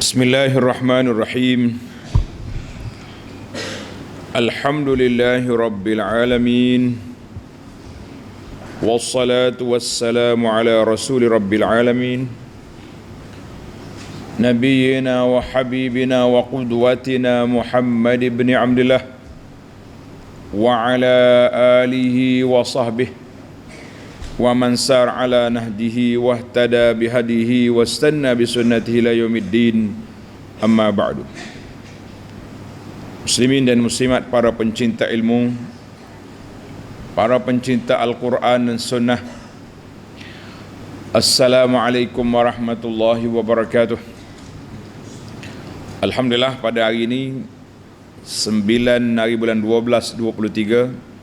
Bismillahirrahmanirrahim. Alhamdulillahi rabbil alamin. Wassalatu wassalamu ala rasuli rabbil alamin. Nabiyyina wa habibina wa qudwatina Muhammad ibn Abdullah wa ala alihi wa sahbihi wa man sar ala nahdihi wa ihtada bihadihi wa istanna bisunnatihi ila yaumiddin, amma ba'du. Muslimin dan muslimat, para pencinta ilmu, para pencinta Al-Quran dan Sunnah, Assalamualaikum warahmatullahi wabarakatuh. Alhamdulillah, pada hari ini 9 hari bulan 12 23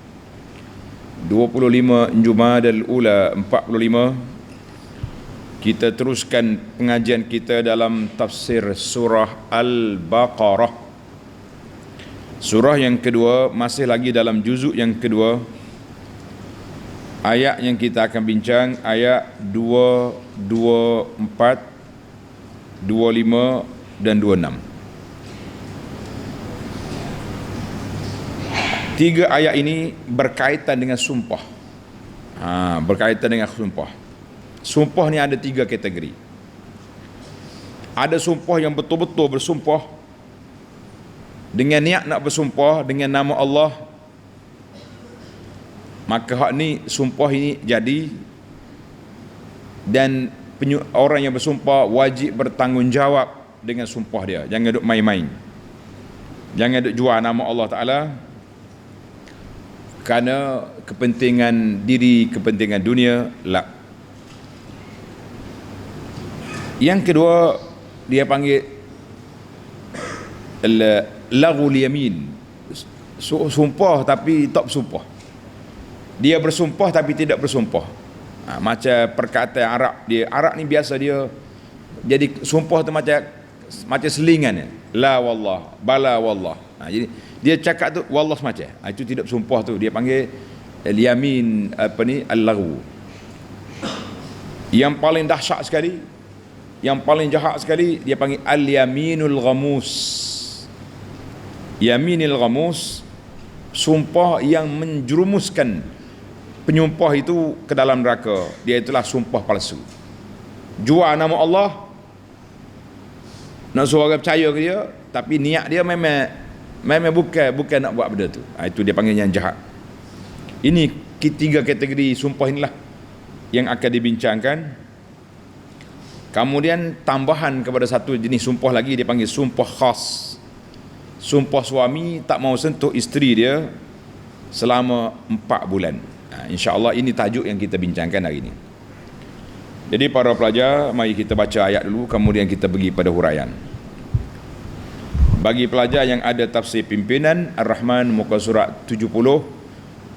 25 Jumadal Ula 45, kita teruskan pengajian kita dalam tafsir surah Al-Baqarah, surah yang kedua, masih lagi dalam juzuk yang kedua. Ayat yang kita akan bincang ayat 2, 24, 25 dan 26. Tiga ayat ini berkaitan dengan sumpah. Berkaitan dengan sumpah. Sumpah ni ada 3 kategori. Ada sumpah yang betul-betul bersumpah dengan niat nak bersumpah dengan nama Allah, maka hak ni sumpah ini jadi, dan orang yang bersumpah wajib bertanggungjawab dengan sumpah dia. Jangan duk main-main, jangan duk jual nama Allah Ta'ala kerana kepentingan diri, kepentingan dunia. La. Yang kedua, dia panggil laghul yamin, sumpah tapi tak bersumpah. Dia bersumpah tapi tidak bersumpah. Macam perkataan Arab. Arab ni biasa dia jadi sumpah tu macam selingan. La wallah, bala wallah. Jadi dia cakap tu wallah semacam. Itu tidak bersumpah tu. Dia panggil al-yamin, al-laghu. Yang paling dahsyat sekali, yang paling jahat sekali, dia panggil al-yaminul ghamus. Yaminul ghamus, sumpah yang menjerumuskan penyumpah itu ke dalam neraka. Dia itulah sumpah palsu. Jual nama Allah, nak suruh orang percaya ke dia, tapi niat dia memang bukan nak buat benda tu. Itu dia panggil yang jahat. Ini 3 kategori sumpah inilah yang akan dibincangkan. Kemudian tambahan kepada satu jenis sumpah lagi, dia panggil sumpah khas. Sumpah suami tak mau sentuh isteri dia selama 4 bulan. InsyaAllah ini tajuk yang kita bincangkan hari ini. Jadi para pelajar, mari kita baca ayat dulu, kemudian kita pergi pada huraian. Bagi pelajar yang ada tafsir pimpinan, Ar-Rahman muka surat 70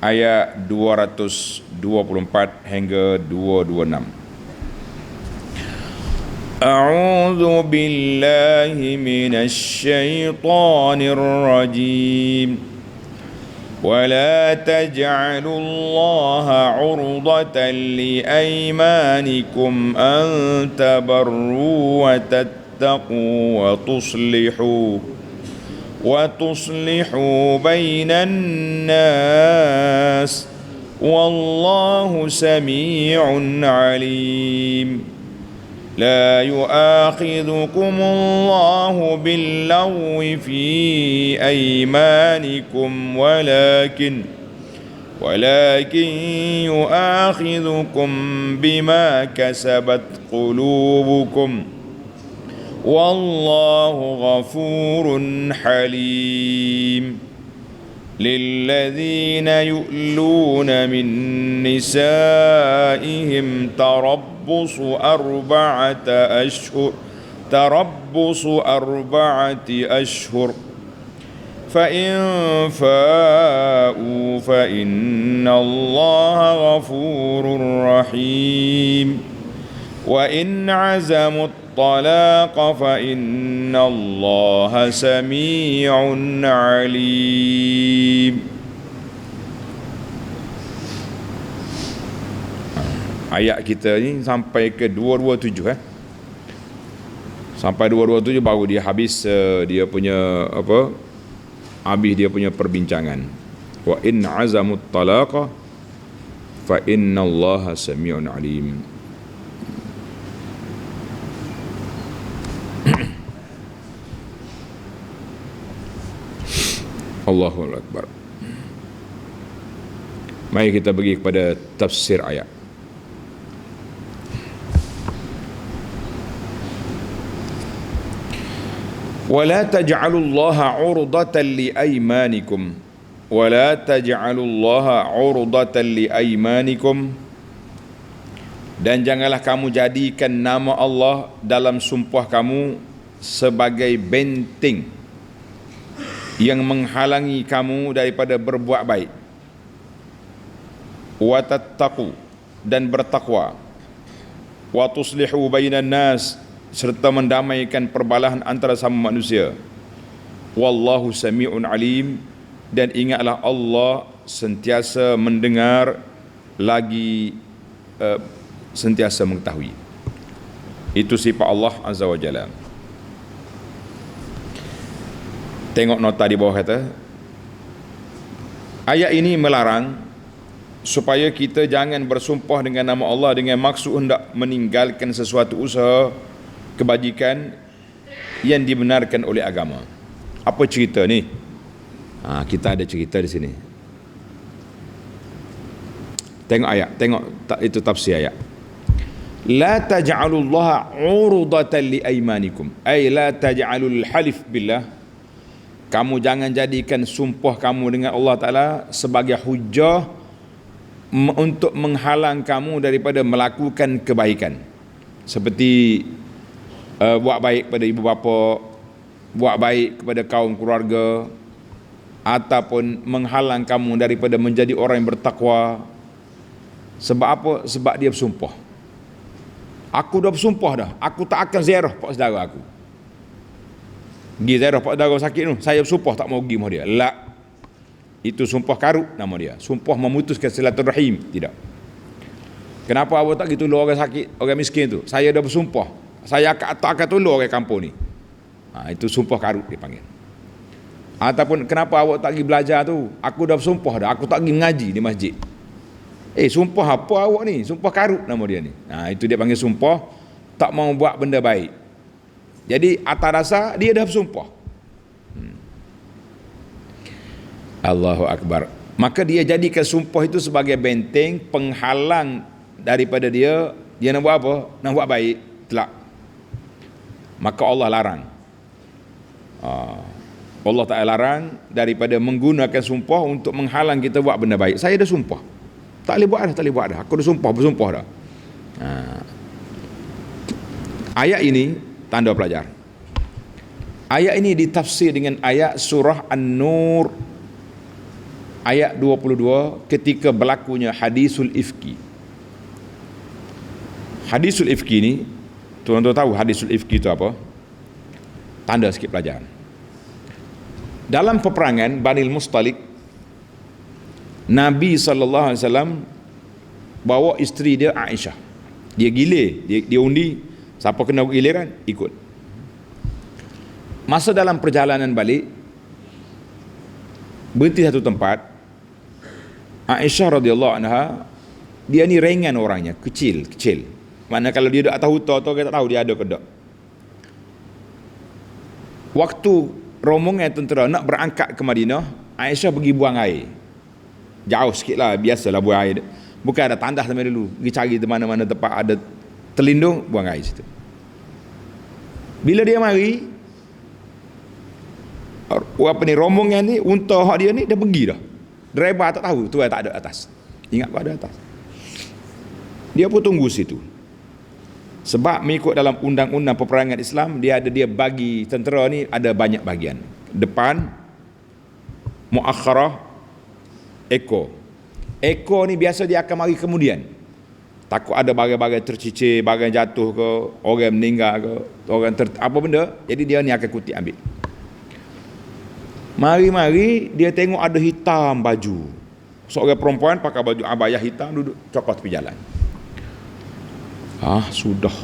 ayat 224 hingga 226. A'udzu billahi minasy syaithanir rajim. ولا تجعلوا الله عرضة لأيمانكم أن تبروا وتتقوا وتصلحوا بين الناس والله سميع عليم. لا يؤاخذكم الله باللغو في أيمانكم ولكن يؤاخذكم بما كسبت قلوبكم والله غفور حليم. للذين يؤلون من نسائهم تربص 4 أشهر فإن فاءوا فإن الله غفور رحيم. وإن عزموا الطلاق فإن الله سميع عليم. Ayat kita ni sampai ke 227 Sampai 227 baru dia habis dia punya apa? Habis dia punya perbincangan. Wa in azamut talaqa fa innallaha sami'un alim. Allahu akbar. Mari kita pergi kepada tafsir ayat. ولا تجعلوا الله عرضة لأيمانكم ولا تجعلوا الله عرضة لأيمانكم, dan janganlah kamu jadikan nama Allah dalam sumpah kamu sebagai benteng yang menghalangi kamu daripada berbuat baik. Wa tattaqu, dan bertakwa. Wa tuslihu bainan nas, serta mendamaikan perbalahan antara sama manusia. Wallahu sami'un alim, dan ingatlah Allah sentiasa mendengar lagi sentiasa mengetahui. Itu sifat Allah Azza wa Jalla. Tengok nota di bawah kata, ayat ini melarang supaya kita jangan bersumpah dengan nama Allah dengan maksud hendak meninggalkan sesuatu usaha kebajikan yang dibenarkan oleh agama. Apa cerita ni? Kita ada cerita di sini. Tengok ayat, tengok itu tafsir ayat. La taj'alullaha 'urdatan li aymanikum, ay la taj'alul halif billah. Kamu jangan jadikan sumpah kamu dengan Allah Ta'ala sebagai hujah untuk menghalang kamu daripada melakukan kebaikan, seperti buat baik pada ibu bapa, buat baik kepada kaum keluarga, ataupun menghalang kamu daripada menjadi orang yang bertakwa. Sebab apa? Sebab dia bersumpah. Aku dah bersumpah dah, aku tak akan ziarah pak saudara aku. Pergi ziarah pak saudara sakit tu, saya bersumpah tak mau pergi sama dia. La. Itu sumpah karut nama dia. Sumpah memutuskan silaturahim. Tidak. Kenapa awak tak gitu tolong orang sakit, orang miskin tu? Saya dah bersumpah, saya tak akan tolong orang kampung ni. Itu sumpah karut dipanggil. Ataupun kenapa awak tak pergi belajar tu? Aku dah bersumpah dah, aku tak pergi mengaji di masjid. Sumpah apa awak ni? Sumpah karut nama dia ni. Itu dia panggil sumpah tak mau buat benda baik. Jadi atas dasar dia dah bersumpah. Allahu Akbar. Maka dia jadikan sumpah itu sebagai benteng penghalang daripada dia nak buat apa? Nak buat baik. Telak. Maka Allah larang. Allah Ta'ala larang daripada menggunakan sumpah untuk menghalang kita buat benda baik. Saya dah sumpah, tak boleh buat dah, tak boleh buat dah. Aku dah sumpah, bersumpah dah. Ayat ini tanda pelajar. Ayat ini ditafsir dengan ayat surah An-Nur ayat 22 ketika berlakunya hadisul ifki. Hadisul ifki ni, tuan-tuan tahu hadisul ifki itu apa? Tanda sikit pelajaran. Dalam peperangan Banil Mustalik, Nabi SAW bawa isteri dia Aisyah. Dia gilir, dia undi, siapa kena giliran ikut. Masa dalam perjalanan balik, berhenti satu tempat. Aisyah radhiyallahu anha, dia ni ringan orangnya, kecil. Mana kalau dia dak tahu atau kita tak tahu dia ada ke tak. Waktu rombongan tentera nak berangkat ke Madinah, Aisyah pergi buang air. Jauh sikit lah, biasalah buang air. Bukan ada tandas sama dulu, pergi cari di mana-mana tempat ada terlindung, buang air situ. Bila dia mari, rombongan ni, unta hak dia ni dah pergi dah. Driver tak tahu, tu tak ada atas. Ingat apa ada atas. Dia pun tunggu situ. Sebab mengikut dalam undang-undang peperangan Islam, dia bagi tentera ni ada banyak bahagian. Depan, muakharah, ekor. Ekor ni biasa dia akan mari kemudian. Takut ada bagai-bagai tercicir, bagai jatuh ke, orang meninggal ke, orang apa benda, jadi dia ni akan kutip ambil. Mari-mari dia tengok ada hitam baju. Seorang perempuan pakai baju abaya hitam duduk cokot tepi jalan. Sudah.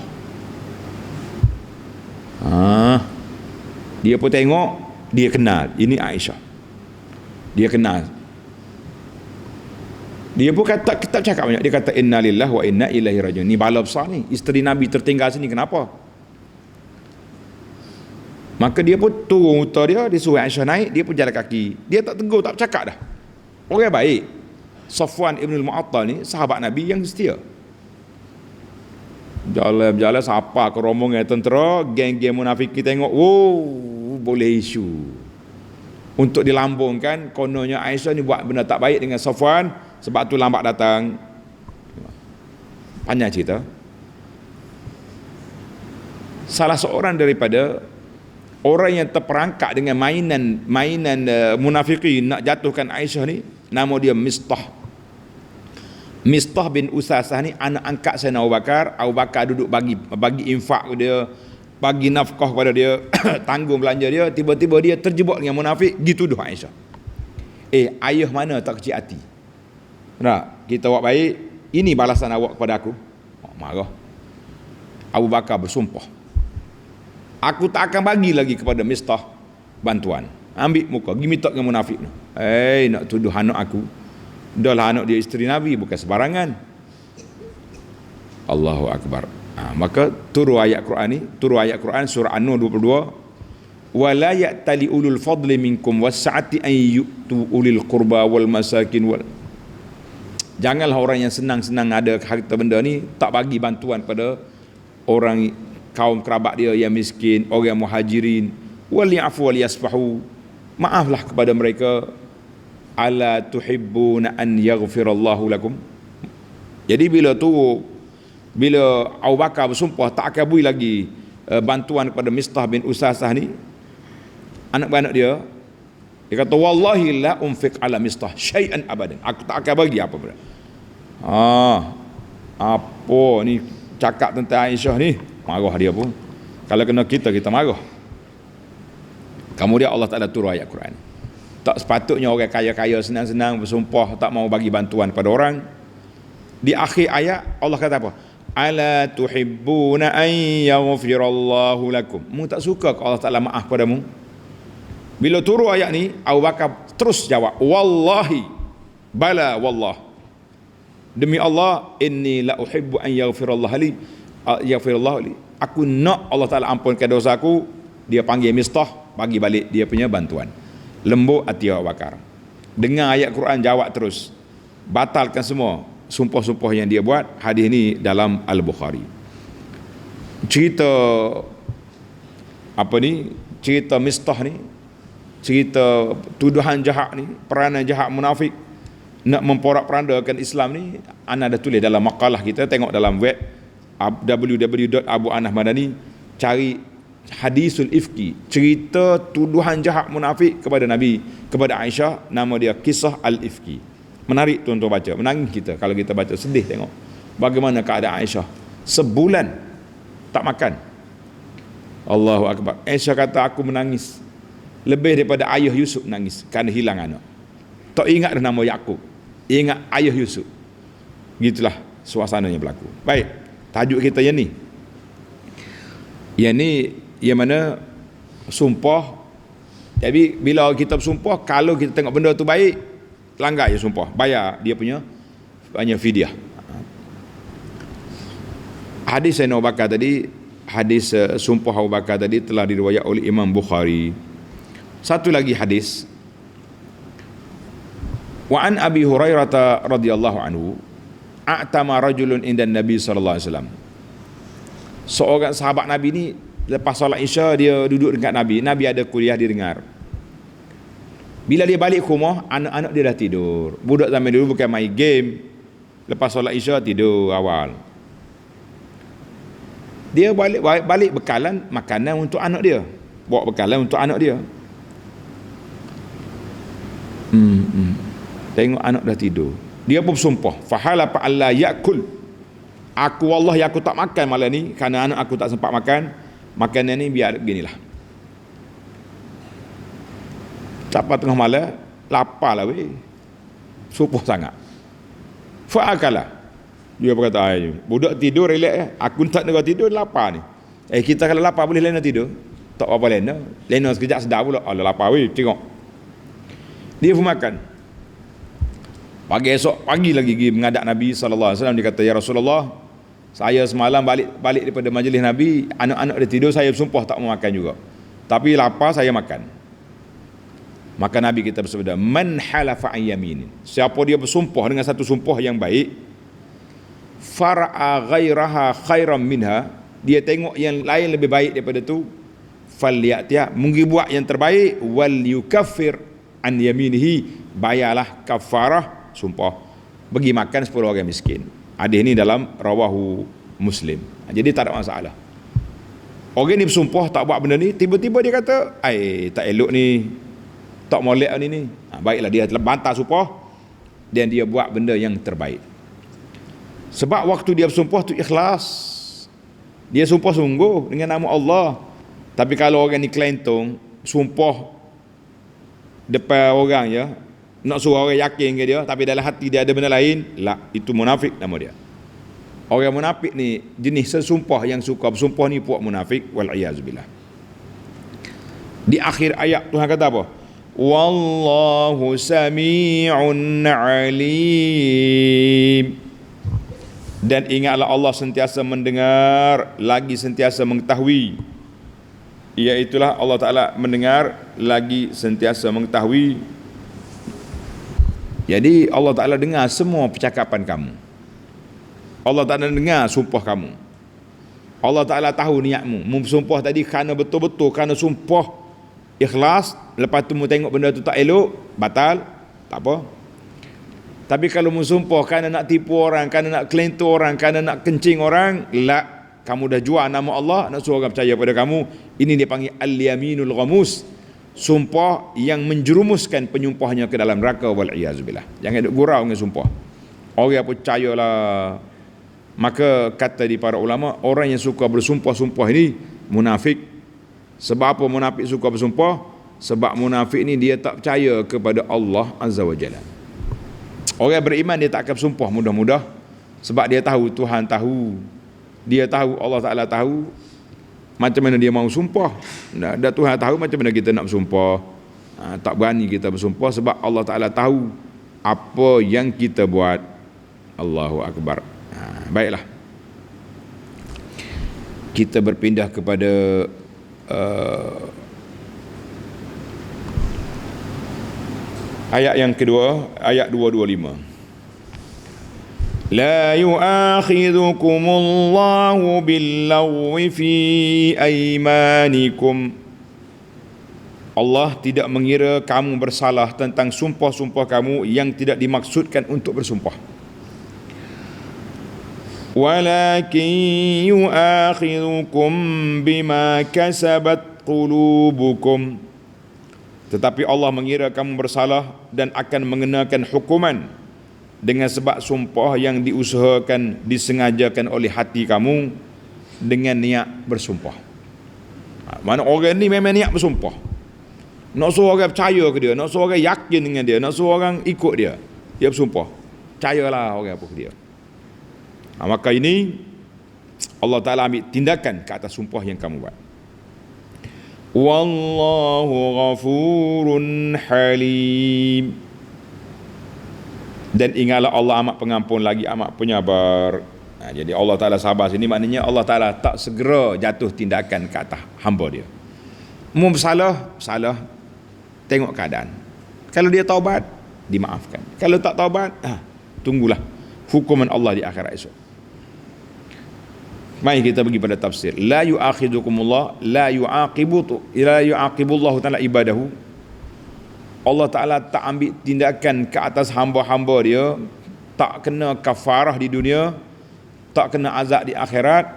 Dia pun tengok, dia kenal ini Aisyah. Dia kenal. Dia pun kata, kita cakap banyak, dia kata innalillahi wa inna ilaihi rajiun. Ni bala besar ni, isteri Nabi tertinggal sini, kenapa? Maka dia pun turun unta dia suruh Aisyah naik, dia pun jalan kaki. Dia tak tegur, tak bercakap dah. Orang baik. Safwan ibn al-Mu'attal ni sahabat Nabi yang setia. Berjalan siapa ke rombongan tentera, geng-geng munafik tengok, boleh isu. Untuk dilambungkan, kononnya Aisyah ni buat benda tak baik dengan Safwan, sebab tu lambat datang. Panjang cerita. Salah seorang daripada orang yang terperangkap dengan mainan munafikin nak jatuhkan Aisyah ni, nama dia Mistah bin Usasah ni anak angkat Sayyidina Abu Bakar. Abu Bakar duduk bagi infak dia, bagi nafkah kepada dia, tanggung belanja dia. Tiba-tiba dia terjebak dengan munafik, gitu tuduh Aisyah. Ayah mana tak kecil hati? Nak kita buat baik, ini balasan awak kepada aku. Marah. Abu Bakar bersumpah, aku tak akan bagi lagi kepada Mistah bantuan. Ambil muka, pergi minta dengan munafik. Nak tuduh anak aku. Dah lah anak dia isteri Nabi, bukan sebarangan. Allahu Akbar. Maka turun ayat Quran surah An-Nur 22, wala ya'tali ulul fadli minkum was-sa'ati an yu'tu ulil qurba wal masakin wal. Janganlah orang yang senang-senang ada harta benda ni tak bagi bantuan pada orang kaum kerabat dia yang miskin, orang muhajirin. Wal ya'fu wal yasfahu. Maaflah kepada mereka. Ala tuhibbuna an yaghfirallahu lakum. Jadi bila Abu Bakar bersumpah tak akan beri lagi bantuan kepada Mistah bin Usasah ni, anak-anak dia kata wallahi la unfiq ala Mistah syai'an abadan, aku tak akan bagi apa pun. Apa ni cakap tentang Aisyah ni, marah dia pun. Kalau kena kita marah. Kemudian Allah Ta'ala turun ayat Quran. Tak sepatutnya orang kaya-kaya senang-senang bersumpah tak mau bagi bantuan pada orang. Di akhir ayat Allah kata apa? Ala tuhibbuna an yaghfirallahu lakum. Mu tak suka ke Allah Ta'ala maaf padamu? Bila turun ayat ni, Abu Bakar terus jawab, wallahi bala wallah, demi Allah, inni la uhibbu an yaghfirallahu li. Aku nak Allah Ta'ala ampunkan dosa aku. Dia panggil Mistah, bagi balik dia punya bantuan. Lembut hati Abu Bakar. Dengar ayat Quran, jawab terus. Batalkan semua sumpah-sumpah yang dia buat. Hadis ni dalam Al-Bukhari. Cerita Mistah ni, cerita tuduhan jahat ni, peranan jahat munafik nak memporak-perandakan Islam ni, ana dah tulis dalam makalah kita. Tengok dalam web www.abuanahmadani, cari Hadisul Ifki, cerita tuduhan jahat munafik kepada Nabi, kepada Aisyah. Nama dia Kisah Al-Ifki. Menarik tuan-tuan baca, menangis kita kalau kita baca, sedih tengok bagaimana keadaan Aisyah. Sebulan tak makan. Allahu Akbar. Aisyah kata, aku menangis lebih daripada ayah Yusuf menangis kerana hilang anak. Tak ingat dah nama Yaqub, ingat ayah Yusuf. Gitulah suasananya berlaku. Baik, tajuk kita yang ni, yang mana sumpah. Jadi bila kita bersumpah, kalau kita tengok benda tu baik, langgar je sumpah, bayar dia punya fidyah. Hadis Sayyidina Abu Bakar tadi, hadis sumpah Abu Bakar tadi telah diriwayat oleh Imam Bukhari. Satu lagi hadis, wa an Abi Hurairah radhiyallahu anhu, a'tama rajulun indan Nabi sallallahu alaihi wasallam. Seorang sahabat Nabi ni lepas solat Isya dia duduk dekat Nabi. Nabi ada kuliah, dia dengar. Bila dia balik ke rumah, anak-anak dia dah tidur. Budak zaman dulu bukan main game, lepas solat Isya tidur awal. Dia balik bekalan makanan untuk anak dia, bawa bekalan untuk anak dia. Tengok anak dah tidur, dia pun bersumpah, fahala fa alla yakul, aku wallahi aku tak makan malam ni kerana anak aku tak sempat makan. Makanan ni biar beginilah. Sampai tengah malam, lapar lah weh, sumpah sangat. Fa'akalah, dia berkata, budak tidur relax, aku tak nak tidur, lapar ni. Kita kalau lapar boleh lain nak tidur? Tak apa lena. Lena sekejap sedar pula. Alah lapar weh, tengok. Dia pun makan. Pagi esok, pagi lagi pergi menghadap Nabi SAW. Dia kata, ya Rasulullah, saya semalam balik daripada majlis Nabi, anak-anak dia tidur, saya bersumpah tak mau makan juga. Tapi lapar, saya makan. Maka Nabi kita bersabda, man halafa an yaminin. Siapa dia bersumpah dengan satu sumpah yang baik, fara'a ghairaha khairan minha, dia tengok yang lain lebih baik daripada tu, falyatiha, mungkin buat yang terbaik, wal yukaffir an yaminihi, bayarlah kafarah sumpah, bagi makan 10 orang miskin. Hadis ni dalam rawahu Muslim. Jadi tak ada masalah. Orang ni bersumpah tak buat benda ni, tiba-tiba dia kata, tak elok ni, tak molek ni. Baiklah, dia telah bantah sumpah dan dia buat benda yang terbaik. Sebab waktu dia bersumpah tu ikhlas. Dia sumpah sungguh dengan nama Allah. Tapi kalau orang ni kelentong, sumpah depan orang je, nak suruh orang yakin ke dia, tapi dalam hati dia ada benda lain, itu munafik nama dia. Orang munafik ni jenis sesumpah yang suka bersumpah ni puak munafik, wal'iyazubillah. Di akhir ayat Tuhan kata apa? Wallahu sami'un alim. Dan ingatlah Allah sentiasa mendengar lagi sentiasa mengetahui. Iaitulah Allah Ta'ala mendengar lagi sentiasa mengetahui. Jadi Allah Ta'ala dengar semua percakapan kamu. Allah Ta'ala dengar sumpah kamu. Allah Ta'ala tahu niatmu. Sumpah tadi kerana betul-betul, kerana sumpah ikhlas, lepas tu mu tengok benda tu tak elok, batal, tak apa. Tapi kalau mu sumpah kerana nak tipu orang, kerana nak kelentur orang, kerana nak kencing orang, kamu dah jual nama Allah, nak suruh orang percaya pada kamu. Ini dia panggil al-yaminul ghamus, sumpah yang menjerumuskan penyumpahnya ke dalam neraka, wal'iyazubillah. Jangan duk gurau dengan sumpah. Orang percayalah. Maka kata di para ulama, orang yang suka bersumpah-sumpah ini munafik. Sebab apa munafik suka bersumpah? Sebab munafik ni dia tak percaya kepada Allah Azza wa Jalla. Orang beriman dia tak akan bersumpah mudah-mudah, sebab dia tahu Tuhan tahu. Dia tahu Allah Ta'ala tahu. Macam mana dia mau sumpah? Dah Tuhan tahu, macam mana kita nak bersumpah? Tak berani kita bersumpah sebab Allah Ta'ala tahu apa yang kita buat. Allahu Akbar. Baiklah. Kita berpindah kepada ayat yang kedua, ayat 225. La yu'akhidhukumullahu bil-lawwi fi aymanikum. Allah tidak mengira kamu bersalah tentang sumpah-sumpah kamu yang tidak dimaksudkan untuk bersumpah. Walakin yu'akhidhukum bima kasabat qulubukum. Tetapi Allah mengira kamu bersalah dan akan mengenakan hukuman dengan sebab sumpah yang diusahakan, disengajakan oleh hati kamu dengan niat bersumpah. Mana orang ni memang niat bersumpah, nak suruh orang percaya ke dia, nak suruh orang yakin dengan dia, nak suruh orang ikut dia, dia bersumpah, percayalah orang apa ke dia. Maka ini Allah Ta'ala ambil tindakan ke atas sumpah yang kamu buat. Wallahu ghafurun halim. Dan ingatlah Allah amat pengampun lagi amat penyabar. Jadi Allah Ta'ala sabar sini maknanya Allah Ta'ala tak segera jatuh tindakan ke atas hamba dia. Mu bersalah, salah, tengok keadaan. Kalau dia taubat, dimaafkan. Kalau tak taubat, tunggulah hukuman Allah di akhirat esok. Mari kita pergi pada tafsir. La yu'akhidukumullah, la yu'aqibullahu ta'ala ibadahu. Allah Ta'ala tak ambil tindakan ke atas hamba-hamba dia, tak kena kafarah di dunia, tak kena azab di akhirat.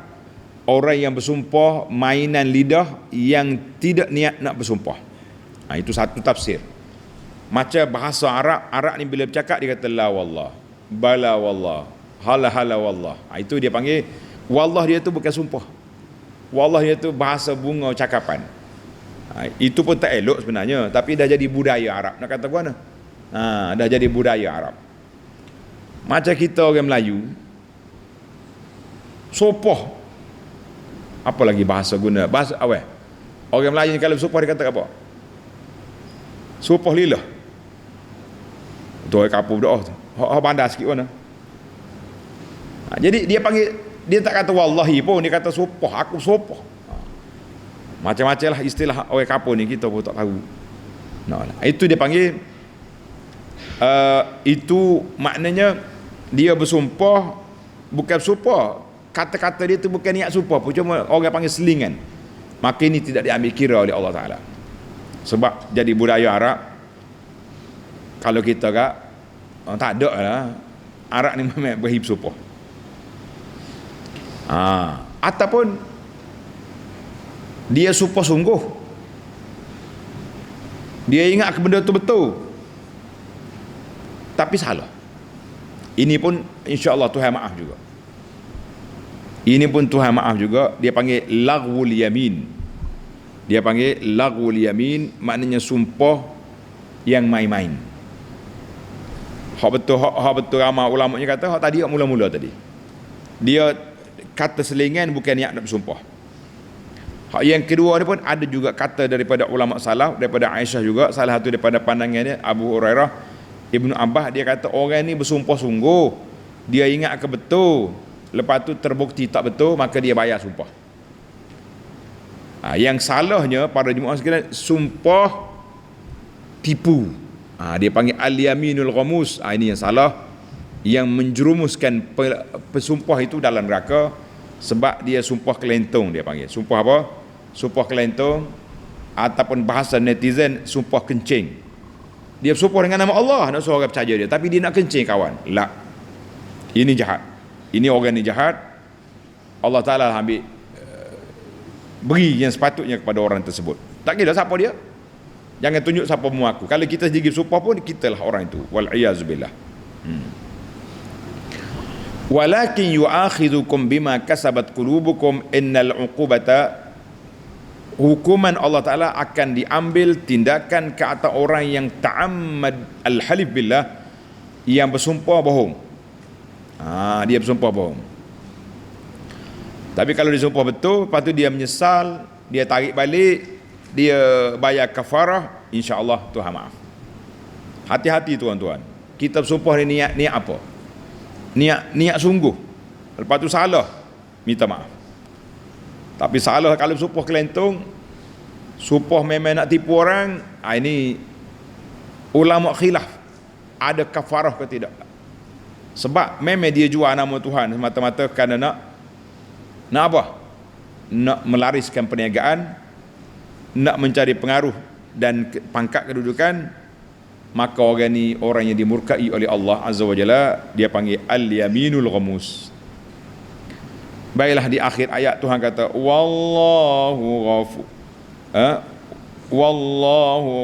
Orang yang bersumpah mainan lidah yang tidak niat nak bersumpah. Itu satu tafsir. Macam bahasa Arab ni bila bercakap dia kata la wallah, bala wallah, hala hala wallah. Itu dia panggil wallah, dia tu bukan sumpah. Wallah dia tu bahasa bunga cakapan. Itu pun tak elok sebenarnya, tapi dah jadi budaya Arab. Nak kata mana? Dah jadi budaya Arab. Macam kita orang Melayu, sopoh. Apa lagi bahasa guna? Bahasa awal. Orang Melayu ni kalau bersumpah dia kata apa? Sumpah lillah. Tu orang kapur berdoa tu. Hak bandar sikit mana. Jadi dia panggil, dia tak kata wallahi pun, dia kata sumpah, aku sumpah. Macam-macam lah istilah orang kapur ni, kita pun tak tahu. Itu dia panggil itu maknanya dia bersumpah, bukan sumpah, kata-kata dia tu bukan niat sumpah pun, cuma orang panggil selingan. Maka ini tidak diambil kira oleh Allah Ta'ala. Sebab jadi budaya Arab, kalau kita tak ada lah, Arab ni memang berhib sumpah. Ataupun dia sumpah sungguh, dia ingat benda tu betul tapi salah. Ini pun insya-Allah Tuhan maaf juga. Ini pun Tuhan maaf juga. Dia panggil laghwul yamin. Dia panggil laghwul yamin, maknanya sumpah yang main-main. Hak betul ramai ulamanya kata hak tadi, hak mula-mula tadi. Dia kata selingan, bukan niat nak bersumpah. Hak yang kedua ni pun ada juga kata daripada ulama salaf, daripada Aisyah juga, salah satu daripada pandangannya Abu Hurairah, Ibnu Abbas, dia kata orang ni bersumpah sungguh, dia ingat ke betul, lepas tu terbukti tak betul, maka dia bayar sumpah. Yang salahnya para jemaah sekalian, sumpah tipu. Dia panggil al-yaminul ghamus. Ini yang salah, yang menjerumuskan pesumpah itu dalam neraka, sebab dia sumpah kelentong. Dia panggil sumpah apa? Sumpah kelentong, ataupun bahasa netizen sumpah kencing. Dia bersumpah dengan nama Allah, nak suruh orang percaya dia, tapi dia nak kencing kawan. La. Ini jahat. Ini orang ni jahat. Allah Ta'ala ambil beri yang sepatutnya kepada orang tersebut. Tak kira siapa dia, jangan tunjuk siapa mengaku. Kalau kita sedikit sumpah pun, kitalah orang itu. Wal'iyazubillah. Walakin yu'akhidhukum bima kasabat qulubukum innal uqubata, hukuman Allah Ta'ala akan diambil tindakan ke atas orang yang ta'ammad al-halif billah, yang bersumpah bohong. Dia bersumpah bohong. Tapi kalau dia sumpah betul, lepas tu dia menyesal, dia tarik balik, dia bayar kafarah, insya-Allah Tuhan maaf. Hati-hati tuan-tuan. Kita bersumpah ni niat apa? Niat sungguh. Lepas tu salah, minta maaf. Tapi salah kalau sumpah kelentong, sumpah memang nak tipu orang, ini ulama khilaf, ada kafarah ke tidak. Sebab memang dia jual nama Tuhan semata-mata kerana nak apa? Nak melariskan perniagaan, nak mencari pengaruh dan pangkat kedudukan. Maka orang ni orang yang dimurkai oleh Allah Azza wa Jalla, dia panggil al-yaminul ghamus. Baiklah, di akhir ayat Tuhan kata wallahu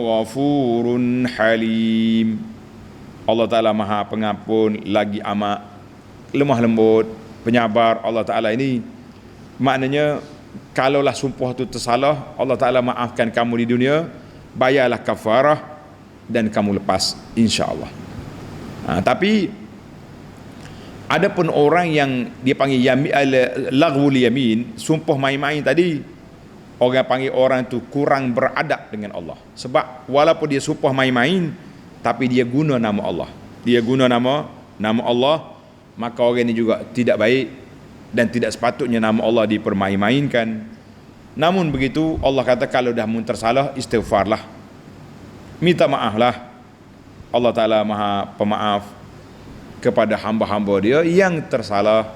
ghafurun halim. Allah Ta'ala Maha Pengampun, lagi amat lemah lembut, penyabar. Allah Ta'ala ini maknanya, kalaulah sumpah tu tersalah, Allah Ta'ala maafkan kamu di dunia, bayarlah kafarah dan kamu lepas, insya-Allah. Tapi ada pun orang yang dia panggil laghwul yamin, sumpah main-main tadi, orang panggil orang tu kurang beradab dengan Allah. Sebab walaupun dia sumpah main-main, tapi dia guna nama Allah. Dia guna nama Allah, maka orang ini juga tidak baik dan tidak sepatutnya nama Allah dipermain-mainkan. Namun begitu, Allah kata kalau dah mun tersalah, istighfarlah, minta maaflah. Allah Ta'ala Maha Pemaaf kepada hamba-hamba dia yang tersalah,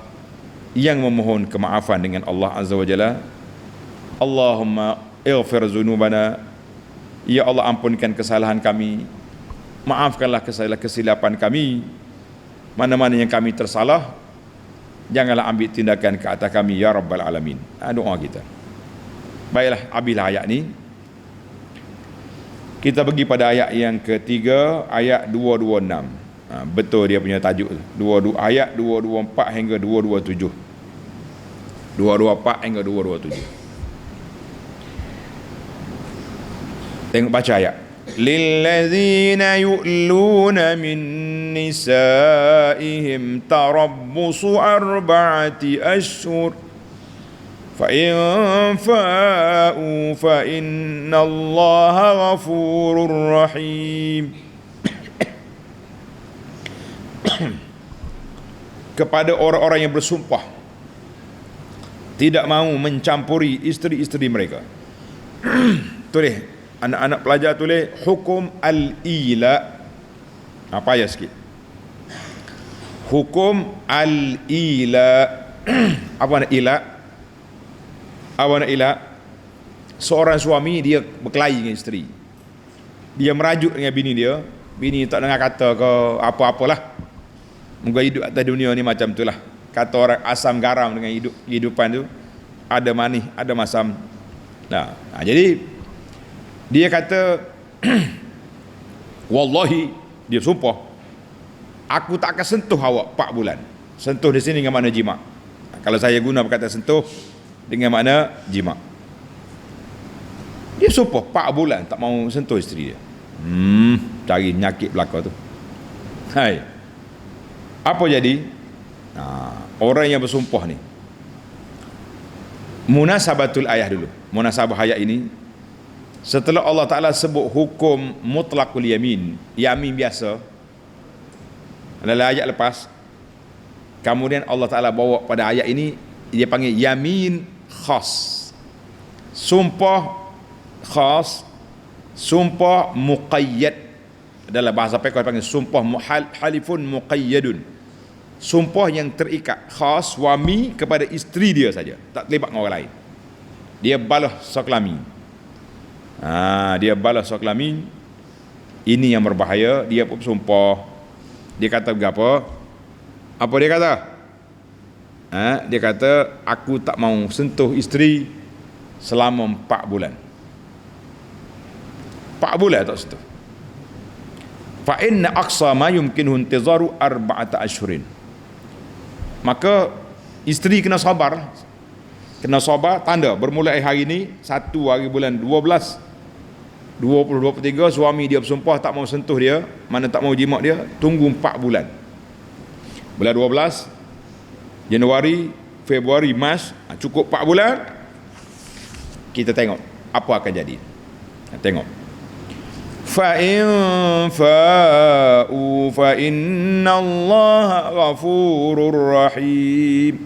yang memohon kemaafan dengan Allah Azza wa Jalla. Allahumma ighfir zunubana, ya Allah ampunkan kesalahan kami, maafkanlah kesilapan kami, mana-mana yang kami tersalah, janganlah ambil tindakan ke atas kami ya Rabbal Alamin. Doa kita. Baiklah, habislah ayat ni. Kita pergi pada ayat yang ketiga, ayat 226. Betul dia punya tajuk tu. Ayat 224 hingga 227. 224 hingga 227. Tengok baca ayat. Lillazina yu'luna min nisaihim tarabbusu arba'ati ashhur Fa in fa'u fa innallaha ghafurur rahim. Kepada orang-orang yang bersumpah tidak mahu mencampuri isteri-isteri mereka. Tulis, anak-anak pelajar tulis hukum al-ila. Apa ya sikit? Hukum al-ila. Apa nak ila? Apa nak ila? Seorang suami dia berkelahi dengan isteri. Dia merajuk dengan bini dia. Bini tak dengar kata ke apa-apalah. Moga hidup atas dunia ni macam itulah. Kata orang asam garam dengan kehidupan tu, ada manis, ada masam. Nah, jadi dia kata wallahi, dia sumpah, aku tak akan sentuh awak 4 bulan. Sentuh di sini dengan makna jima'. Kalau saya guna perkataan sentuh dengan makna jima'. Dia sumpah 4 bulan tak mau sentuh isteri dia. Cari penyakit belaka tu. Hai. Apa jadi? Orang yang bersumpah ni, munasabatul ayah dulu. Munasabah ayat ini, setelah Allah Ta'ala sebut hukum mutlaqul yamin, yamin biasa dalam ayat lepas, kemudian Allah Ta'ala bawa pada ayat ini, dia panggil yamin khas, sumpah khas, sumpah muqayyad. Dalam bahasa fiqh panggil sumpah halifun muqayyadun, sumpah yang terikat, khas suami kepada isteri dia saja, tak terlibat dengan orang lain. Dia balas soklami. Dia balas soklami. Ini yang berbahaya. Dia pun sumpah. Dia kata berapa? Apa dia kata? Dia kata aku tak mau sentuh isteri selama 4 bulan. 4 bulan tak sentuh. Fa inna aqsa ma yumkinuhu intizaru 4 ashhurin. Maka isteri kena sabar. Kena sabar, tanda bermulai hari ini 1 hari bulan 12 2023, suami dia bersumpah tak mau sentuh dia, mana tak mau jimat dia, tunggu 4 bulan. Bulan 12, Januari, Februari, Mac, cukup 4 bulan. Kita tengok apa akan jadi. Tengok. Fa in fa'u fa innallaha ghafurur rahim.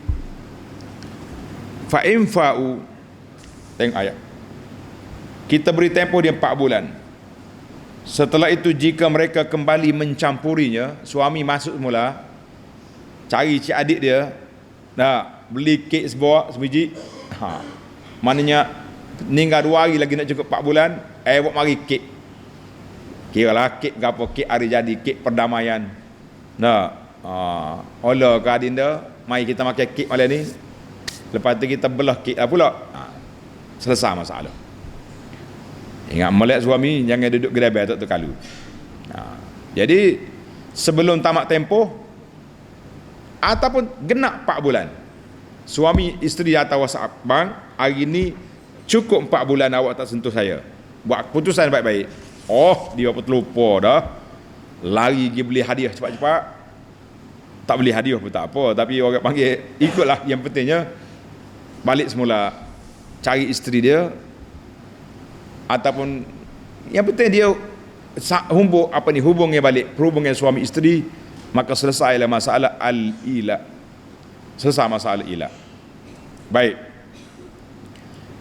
Fa in fa'u, tengok ayat. Kita beri tempoh dia 4 bulan. Setelah itu jika mereka kembali mencampurinya, suami masuk semula, cari cik adik dia, beli kek sebiji. Maknanya tinggal 2 hari lagi nak cukup 4 bulan, buat mari kek. Kiralah kek gapo, kek hari jadi, kek perdamaian. Olah ke adinda, mari kita makan kek malam ni. Lepas tu kita belah kek lah pula. Selesai masalah. Ingat melek suami jangan duduk gedabai tak terkalu. Jadi sebelum tamat tempoh ataupun genap 4 bulan, suami isteri hantar WhatsApp, bang, hari ni cukup 4 bulan awak tak sentuh saya. Buat keputusan baik-baik. Oh, dia pun terlupa dah. Lari pergi beli hadiah cepat-cepat. Tak beli hadiah pun tak apa, tapi orang panggil ikutlah, yang pentingnya balik semula cari isteri dia, ataupun yang penting dia hubungnya balik, hubungan suami isteri, maka selesailah masalah al-ila. Selesai masalah ila. Baik.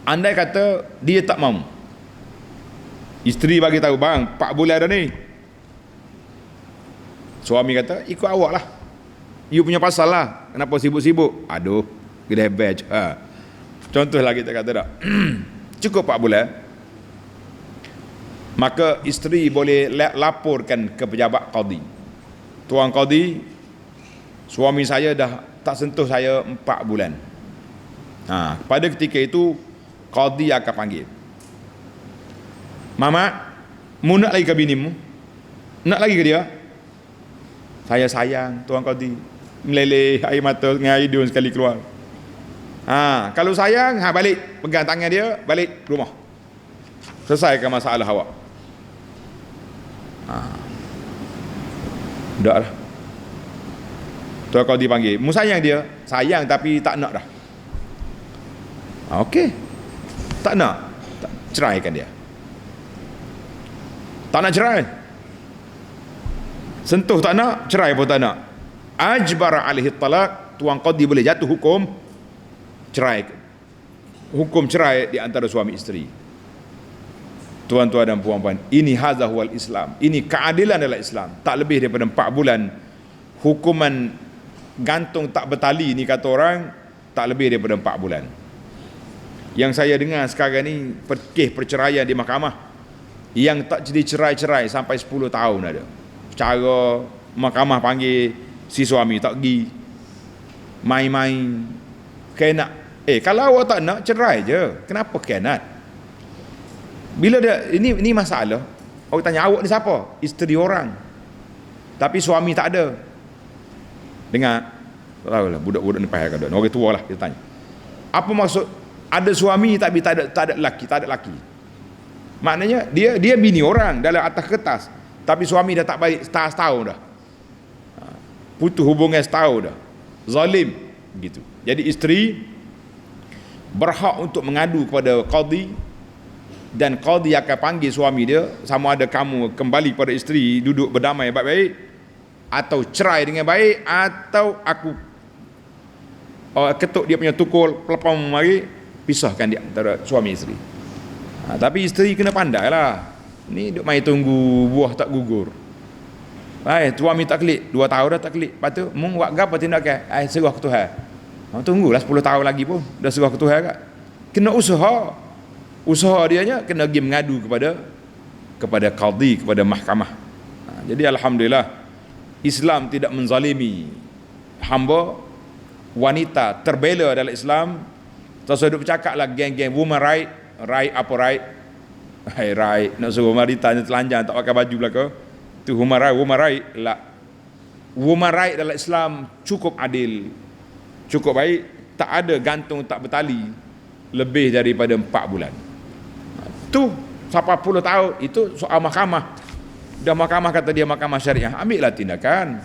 Andai kata dia tak mahu, isteri bagi tahu, bang, 4 bulan dah ni. Suami kata, ikut awak lah, you punya pasal lah, kenapa sibuk-sibuk. Aduh, gede batch. Contohlah kita kata tak cukup 4 bulan, maka isteri boleh laporkan ke pejabat qadi. Tuan qadi, suami saya dah tak sentuh saya 4 bulan. Pada ketika itu qadi akan panggil, Mamat, mu nak lagi ke binimu? Nak lagi ke dia? Saya sayang, tuan qadi. Meleleh air mata dengan air hidung sekali keluar. Kalau sayang, balik, pegang tangan dia, balik rumah. Selesaikan masalah awak. Dah lah. Tuan qadi panggil, mu sayang dia? Sayang tapi tak nak dah. Okey. Tak nak, ceraikan dia. Tak nak cerai, sentuh tak nak, cerai pun tak nak. Ajbara alaihi talaq, tuan qadi boleh jatuh hukum cerai, hukum cerai di antara suami isteri. Tuan-tuan dan puan-puan, ini hadza huwal Islam, ini keadilan dalam Islam. Tak lebih daripada 4 bulan hukuman gantung tak bertali ni, kata orang, tak lebih daripada 4 bulan. Yang saya dengar sekarang ni kes perceraian di mahkamah yang tak jadi cerai-cerai sampai 10 tahun ada. Cara mahkamah panggil si suami tak pergi, main-main, kena. Kalau awak tak nak, cerai je. Kenapa kena? Bila dia ini masalah, awak tanya, awak ni siapa? Isteri orang, tapi suami tak ada. Dengar, tak tahulah budak-budak ni payah kadang. Orang tua lah kita tanya. Apa maksud ada suami tapi tak ada laki? Maknanya dia bini orang dalam atas kertas, tapi suami dah tak baik setahun dah. Putus hubungan setahun dah. Zalim gitu. Jadi isteri berhak untuk mengadu kepada qadi, dan qadi akan panggil suami dia, sama ada kamu kembali pada isteri, duduk berdamai baik-baik, atau cerai dengan baik, atau aku ketuk dia punya tukul, pelepam mari, pisahkan dia antara suami isteri. Tapi isteri kena pandai lah. Ni duk main tunggu buah tak gugur. Suami tak klik 2 tahun dah tak klik. Lepas tu mung buat gapo tindakan? Serah ke Tuhan. Tunggulah 10 tahun lagi pun dah serah ke Tuhan kat. Kena usaha. Usaha dianya kena pergi mengadu kepada qadi, kepada mahkamah. Jadi alhamdulillah, Islam tidak menzalimi hamba. Wanita terbela dalam Islam. Terus duk bercakap lah geng-geng woman right. Right apa right? Right nak suruh wanita telanjang tak pakai baju belaka, tu woman right lah. Woman right dalam Islam cukup adil, cukup baik, tak ada gantung tak bertali lebih daripada 4 bulan. Tu 40 tahun itu soal mahkamah. Dah mahkamah kata dia mahkamah syariah, ambillah tindakan.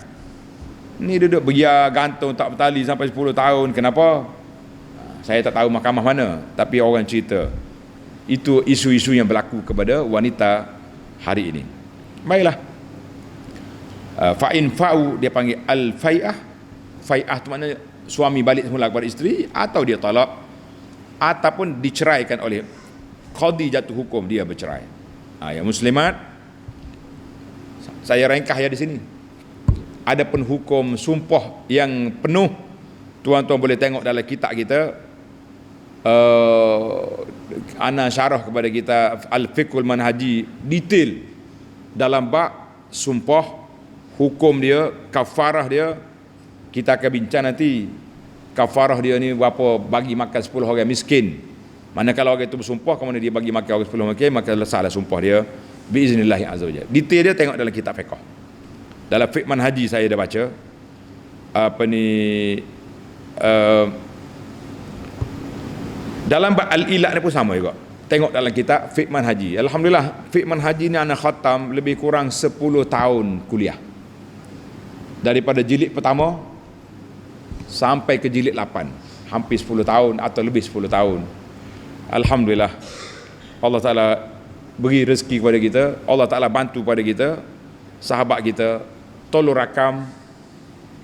Ni duduk biar gantung tak bertali sampai 10 tahun. Kenapa? Saya tak tahu mahkamah mana, tapi orang cerita itu isu-isu yang berlaku kepada wanita hari ini. Baiklah. Fa'in fa'u dia panggil al-fai'ah. Fai'ah tu maknanya suami balik semula kepada isteri, atau dia talak, ataupun diceraikan oleh qadi, jatuh hukum dia bercerai. Ya muslimat, saya ringkas ya di sini. Adapun hukum sumpah yang penuh, tuan-tuan boleh tengok dalam kitab kita. Ana syarah kepada kita Al-Fiqhul Manhaji, detail dalam bab sumpah, hukum dia, kafarah dia. Kita akan bincang nanti kafarah dia ni berapa, bagi makan 10 orang miskin. Manakala orang itu bersumpah, kemudian dia bagi makan orang 10 orang miskin, maka salah sumpah dia biiznillah azza wajalla. Detail dia tengok dalam kitab fiqh. Dalam Fiqh Manhaji saya dah baca dalam bab al-ilat ni pun sama juga. Tengok dalam kitab Fiqh Manhaji. Alhamdulillah, Fiqh Manhaji ni anak khatam lebih kurang 10 tahun kuliah. Daripada jilid pertama sampai ke jilid 8. Hampir 10 tahun atau lebih 10 tahun. Alhamdulillah. Allah Ta'ala beri rezeki kepada kita. Allah Ta'ala bantu pada kita. Sahabat kita tolong rakam,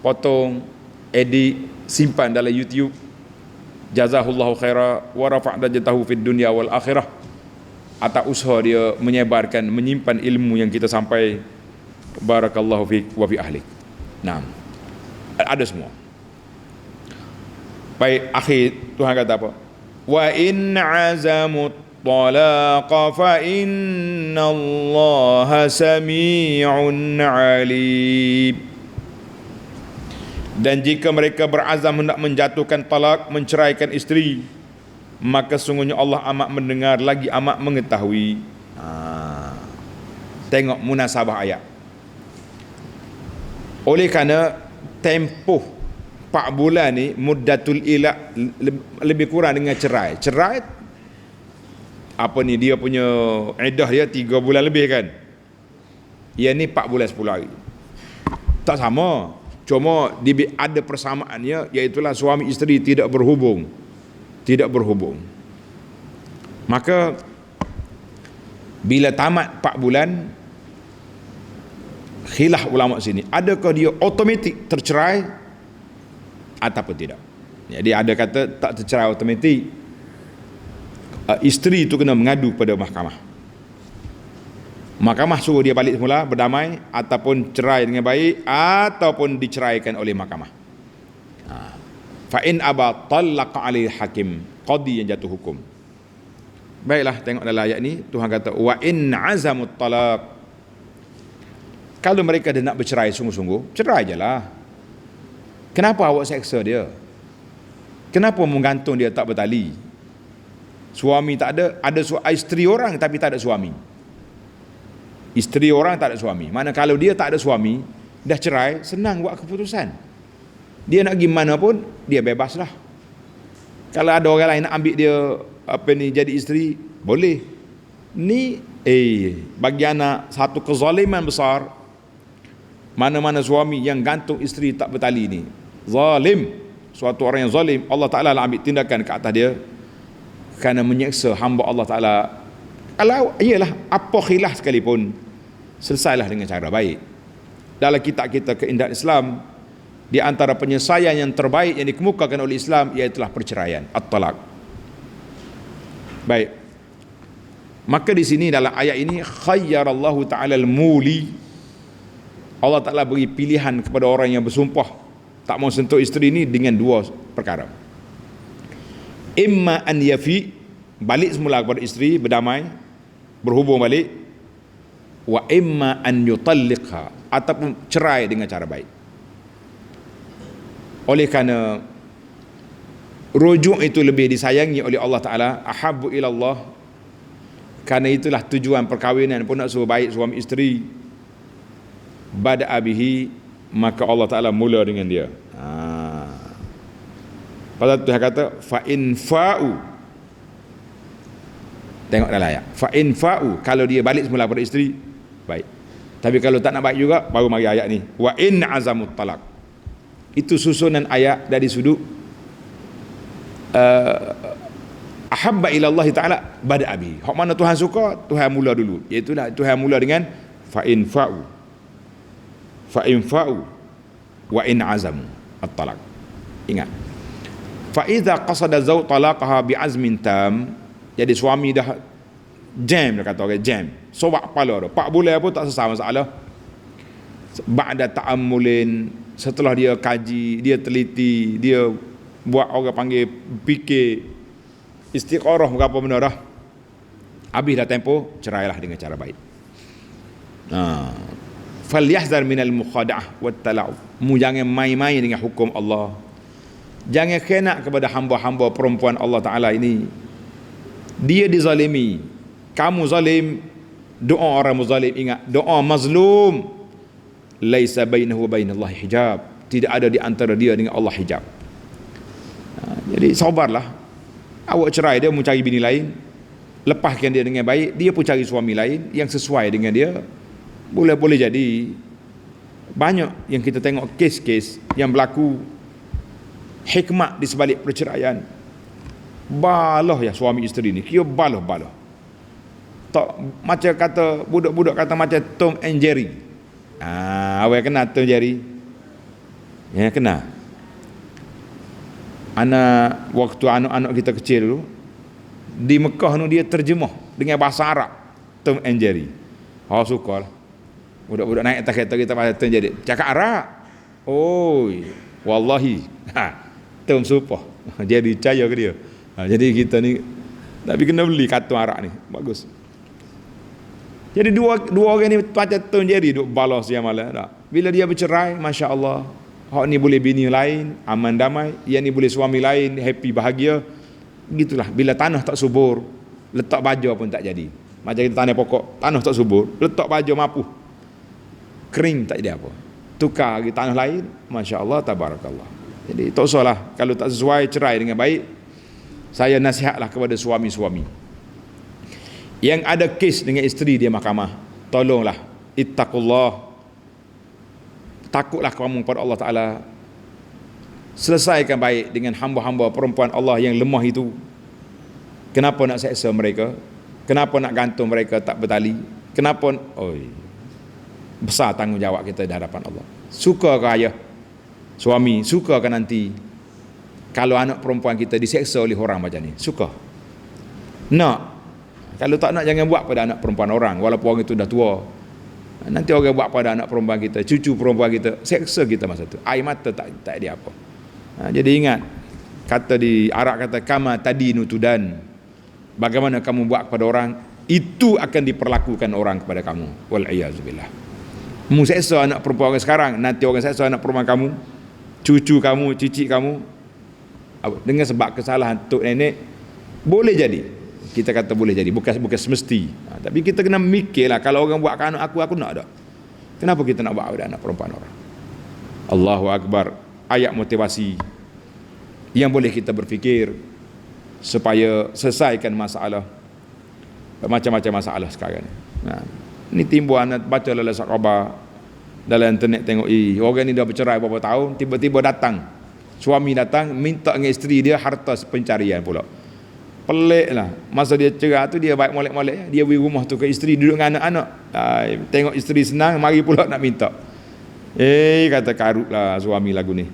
potong, edit, simpan dalam YouTube. Jazahullahu khaira wa rafa' darajatahu fid dunya wal akhirah. Atas usaha dia menyebarkan, menyimpan ilmu yang kita sampai. Barakallahu fiik wa fi ahlik. Naam. Ada semua. Baik, akhir Tuhan kata apa? Wa in azamu talaqa fa innallaha sami'un alim. Dan jika mereka berazam hendak menjatuhkan talak, menceraikan isteri, maka sungguhnya Allah amat mendengar lagi amat mengetahui. Tengok munasabah ayat. Oleh kerana tempoh 4 bulan ni muddatul ila, lebih kurang dengan cerai. Cerai apa ni, dia punya iddah dia 3 bulan lebih kan. Yang ni 4 bulan 10 hari. Tak sama. Cuma ada persamaannya, iaitulah suami isteri tidak berhubung. Maka bila tamat 4 bulan, khilaf ulama sini, adakah dia automatik tercerai ataupun tidak. Jadi ada kata tak tercerai automatik, isteri itu kena mengadu pada mahkamah. Mahkamah suruh dia balik semula, berdamai, ataupun cerai dengan baik, ataupun diceraikan oleh mahkamah. Fa in aba talaqa alaihi hakim, qadi yang jatuh hukum. Baiklah, tengok dalam ayat ni Tuhan kata wa in azamut talaq, kalau mereka dah nak bercerai sungguh-sungguh, cerai je lah. Kenapa awak seksa dia? Kenapa menggantung dia tak bertali? Suami tak ada isteri orang tapi tak ada suami. Isteri orang tak ada suami. Mana kalau dia tak ada suami, dah cerai, senang buat keputusan. Dia nak pergi mana pun, dia bebas lah. Kalau ada orang lain nak ambil dia jadi isteri, boleh. Ni bagi anak satu kezaliman besar. Mana-mana suami yang gantung isteri tak bertali ni, zalim. Suatu orang yang zalim, Allah Ta'ala lah ambil tindakan ke atas dia kerana menyeksa hamba Allah Ta'ala. Kalau iyalah apa khilaf sekalipun, selesailah dengan cara baik. Dalam kitab kita keindahan Islam, di antara penyelesaian yang terbaik yang dikemukakan oleh Islam ialah perceraian, at-talaq. Baik. Maka di sini dalam ayat ini khayyarallahu ta'ala al-muli, Allah Ta'ala beri pilihan kepada orang yang bersumpah tak mau sentuh isteri ini dengan 2 perkara. Imma an yafi, balik semula kepada isteri, berdamai, berhubung balik. Wa imma an yutalliqha, ataupun cerai dengan cara baik. Oleh kerana rujuk itu lebih disayangi oleh Allah Ta'ala, ahabbu ilallah, kerana itulah tujuan perkahwinan pun nak suruh baik suami isteri. Bada'a bihi, maka Allah Ta'ala mula dengan dia. Pasal Tuhan kata fa in fa'u, tengok dalam ayat, fa in fa'u, kalau dia balik semula pada isteri, baik. Tapi kalau tak nak baik juga, baru mari ayat ni, wa in azamut talaq. Itu susunan ayat dari sudut ahabba ilallah ta'ala bada'a bihi. Hak mana Tuhan suka, Tuhan mula dulu. Iaitulah Tuhan mula dengan fa in fa'u, fa in fa'u wa in azamu at-talaq. Ingat, fa idza qasada zawj talaqaha bi azmin tam, jadi suami dah jam, dia kata orang jam, sobak kepala dah 4 bulan pun tak selesai masalah. Ba'da ta'ammulin, setelah dia kaji, dia teliti, dia buat orang panggil fikir, istiqarah berapa benda dah, habis dah tempoh, cerailah dengan cara baik. Falyahzar minal mukhada'ah wat tala'ub, jangan main-main dengan hukum Allah, jangan khianat kepada hamba-hamba perempuan Allah Ta'ala ini. Dia dizalimi, kamu zalim, doa orang muzalim, ingat, doa mazlum laisa bainahu wa bainallahi hijab, tidak ada di antara dia dengan Allah hijab. Jadi sabarlah. Awak cerai dia, mau cari bini lain, lepaskan dia dengan baik, dia pun cari suami lain yang sesuai dengan dia. Boleh jadi. Banyak yang kita tengok kes-kes yang berlaku, hikmat di sebalik perceraian. Baloh ya suami isteri ni, kira baloh. Tak macam kata budak-budak kata macam Tom and Jerry. Awak kenal Tom Jerry? Ya, kenal. Waktu anak-anak kita kecil dulu di Mekah tu, dia terjemah dengan bahasa Arab Tom and Jerry. Suka lah. Budak-budak naik atas kereta kita pasal Tom Jerry, cakap Arab. Wallahi Tom supah. Jadi percaya ke dia. Jadi kita ni tapi kena beli kartun Arab ni, bagus. Jadi dua orang ni macam Tom Jerry duk balas siang malam tak. Bila dia bercerai, masya-Allah, hak ni boleh bini lain, aman damai, yang ni boleh suami lain, happy bahagia. Gitulah, bila tanah tak subur, letak baju pun tak jadi. Macam kita tanam pokok, tanah tak subur, letak baju mapuh, kering tak jadi apa. Tukar lagi tanah lain, masya-Allah, tabarakallah. Jadi tak usahlah, kalau tak sesuai cerai dengan baik. Saya nasihatlah kepada suami-suami yang ada kes dengan isteri dia mahkamah, tolonglah, ittaqullah, takutlah kamu kepada Allah Ta'ala, selesaikan baik dengan hamba-hamba perempuan Allah yang lemah itu. Kenapa nak seksa mereka? Kenapa nak gantung mereka tak bertali? Kenapa? Besar tanggungjawab kita di hadapan Allah. Suka ke ayah, suami, suka ke nanti kalau anak perempuan kita diseksa oleh orang macam ni? Suka? Nak? Kalau tak nak, jangan buat pada anak perempuan orang, walaupun orang itu dah tua. Nanti orang buat pada anak perempuan kita, cucu perempuan kita, seksa kita masa tu. Air mata tak ada apa. Jadi ingat, kata di Arab kata kama tadi nutudan. Bagaimana kamu buat kepada orang, itu akan diperlakukan orang kepada kamu. Wal-iyazubillah. Mu seksa anak perempuan orang sekarang, nanti orang seksa anak perempuan kamu, cucu kamu, cicit kamu, dengan sebab kesalahan tok nenek. Boleh jadi, kita kata boleh jadi, bukan semesti. Tapi kita kena mikirlah, kalau orang buat ke anak aku nak tak? Kenapa kita nak buat pada anak perempuan orang? Allahu Akbar. Ayat motivasi yang boleh kita berfikir supaya selesaikan masalah, macam-macam masalah sekarang ni. Ni timbul anak baca dalam khabar, dalam internet tengok, orang ni dah bercerai berapa tahun, tiba-tiba datang, suami datang minta dengan isteri dia harta pencarian pula. Pelik lah, masa dia cerai tu dia baik molek-molek, dia beri rumah tu ke isteri, duduk dengan anak-anak. Tengok isteri senang, mari pula nak minta. Kata karut lah suami lagu ni.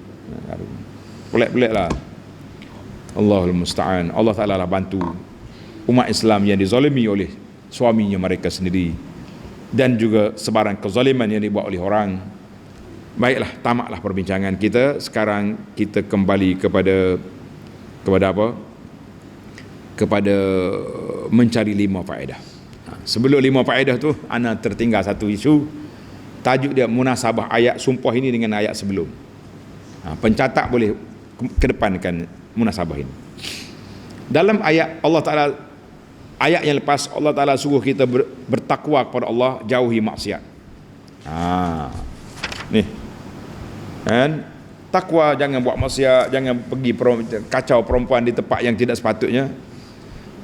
Pelik-pelik lah. Allahul Musta'an. Allah Ta'ala lah bantu umat Islam yang dizalimi oleh suaminya mereka sendiri, dan juga sebarang kezaliman yang dibuat oleh orang. Baiklah, tamatlah perbincangan kita. Sekarang kita kembali kepada apa? Kepada mencari 5 faedah. Sebelum 5 faedah tu, ana tertinggal satu isu. Tajuk dia munasabah ayat sumpah ini dengan ayat sebelum. Pencatat boleh kedepankan munasabah ini. Dalam ayat Allah Ta'ala, ayat yang lepas, Allah Ta'ala suruh kita bertakwa kepada Allah, jauhi maksiat. Nih kan, takwa, jangan buat maksiat, jangan pergi kacau perempuan di tempat yang tidak sepatutnya.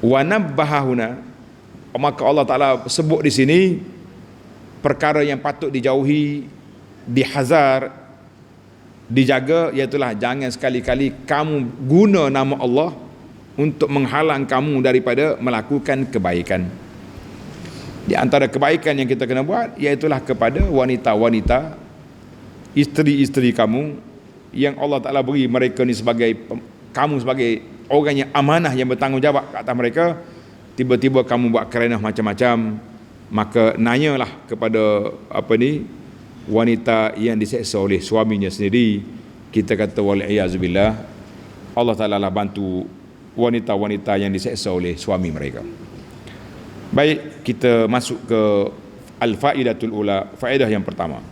Wa nabbahuna, maka Allah Ta'ala sebut di sini perkara yang patut dijauhi, dihazar, dijaga, iaitulah jangan sekali-kali kamu guna nama Allah untuk menghalang kamu daripada melakukan kebaikan. Di antara kebaikan yang kita kena buat, iaitulah kepada wanita-wanita, isteri-isteri kamu yang Allah Ta'ala beri mereka ni sebagai, kamu sebagai orang yang amanah, yang bertanggungjawab ke atas mereka. Tiba-tiba kamu buat kerenah macam-macam, maka nanyalah kepada wanita yang diseksa oleh suaminya sendiri. Kita kata wal-iyazubillah, Allah Ta'ala lah bantu wanita-wanita yang diseksa oleh suami mereka. Baik, kita masuk ke al-faidatul ula, faedah yang pertama.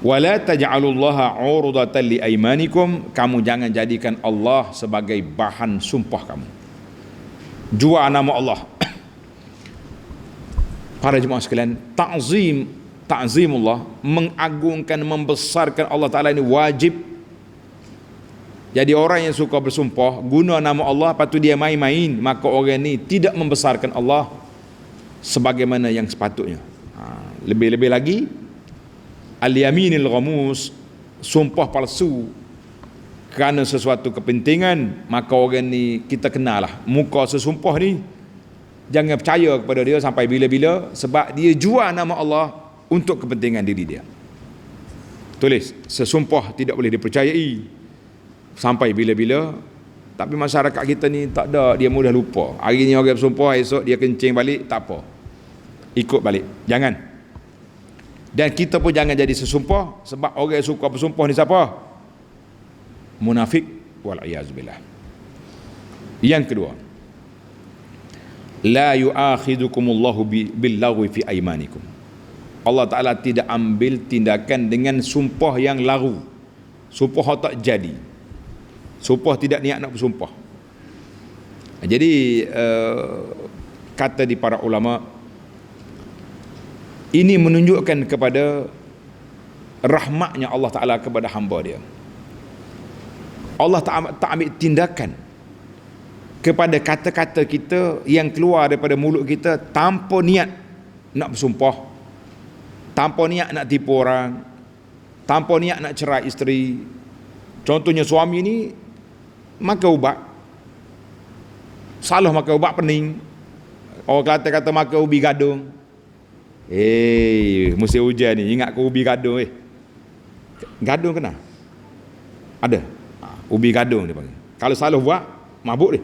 Wala taj'alullaha 'urdatan li aymanikum, kamu jangan jadikan Allah sebagai bahan sumpah kamu. Jual nama Allah. Para jemaah sekalian, ta'zimullah, mengagungkan, membesarkan Allah Ta'ala ini wajib. Jadi orang yang suka bersumpah guna nama Allah, lepas tu dia main-main, maka orang ni tidak membesarkan Allah sebagaimana yang sepatutnya. Lebih-lebih lagi, al-yaminil ghamus, sumpah palsu kerana sesuatu kepentingan, maka orang ni kita kenalah muka sesumpah ni, jangan percaya kepada dia sampai bila-bila, sebab dia jual nama Allah untuk kepentingan diri dia. Tulis, sesumpah tidak boleh dipercayai sampai bila-bila. Tapi masyarakat kita ni tak ada, dia mudah lupa. Hari ni orang bersumpah, esok dia kencing balik, tak apa, ikut balik. Jangan. Dan kita pun jangan jadi sesumpah, sebab orang yang suka bersumpah ni siapa? Munafik, wal-iyazubillah. Yang kedua, la yu'akhidukumullahu bil-lagwi fi aymanikum. Allah Ta'ala tidak ambil tindakan dengan sumpah yang lagu, sumpah tak jadi, sumpah tidak niat nak bersumpah. Jadi kata di para ulama, ini menunjukkan kepada rahmatnya Allah Ta'ala kepada hamba dia. Allah tak ambil tindakan kepada kata-kata kita yang keluar daripada mulut kita tanpa niat nak bersumpah, tanpa niat nak tipu orang, tanpa niat nak cerai isteri. Contohnya suami ni makan ubat, salah makan ubat pening. Orang Kelantan kata makan ubi gadung. Musim hujan ni ingat ke ubi gadung Gadung kena? Ada. Ubi gadung dia panggil. Kalau salah buat, mabuk dia.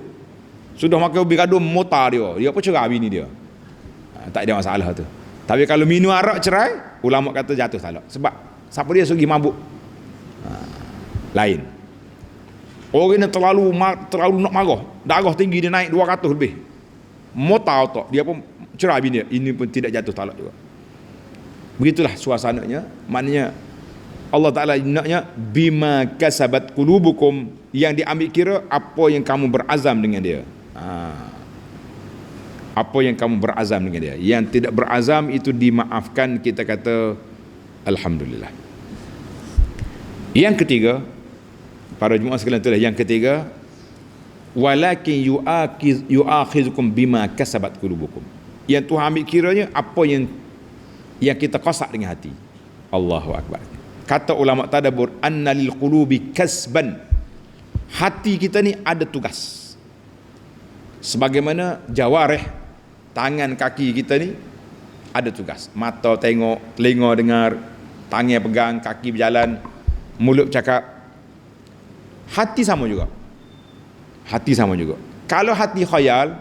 Sudah makan ubi gadung, motar dia. Dia apa cerah bini dia. Tak ada masalah tu. Tapi kalau minum arak cerai, ulama kata jatuh talak. Sebab siapa dia sugi mabuk? Lain. Orang ni terlalu nak marah. Darah tinggi dia naik 200 lebih. Motar otak. Dia pun cerai bini dia. Ini pun tidak jatuh talak juga. Begitulah suasananya. Maknanya Allah Ta'ala naknya bima kasabat qulubukum, yang diambil kira apa yang kamu berazam dengan dia. Apa yang kamu berazam dengan dia. Yang tidak berazam itu dimaafkan, kita kata alhamdulillah. Yang ketiga, para jemaah sekalian, itulah yang ketiga, walakin yu'akhizukum bima kasabat qulubukum. Yang Tuhan ambil kiranya apa yang kita kosak dengan hati. Allahu akbar. Kata ulama tadabbur, anna lil qulubi kasban. Hati kita ni ada tugas. Sebagaimana jawarih, tangan kaki kita ni ada tugas. Mata tengok, telinga dengar, tangan pegang, kaki berjalan, mulut bercakap. Hati sama juga. Hati sama juga. Kalau hati khayal,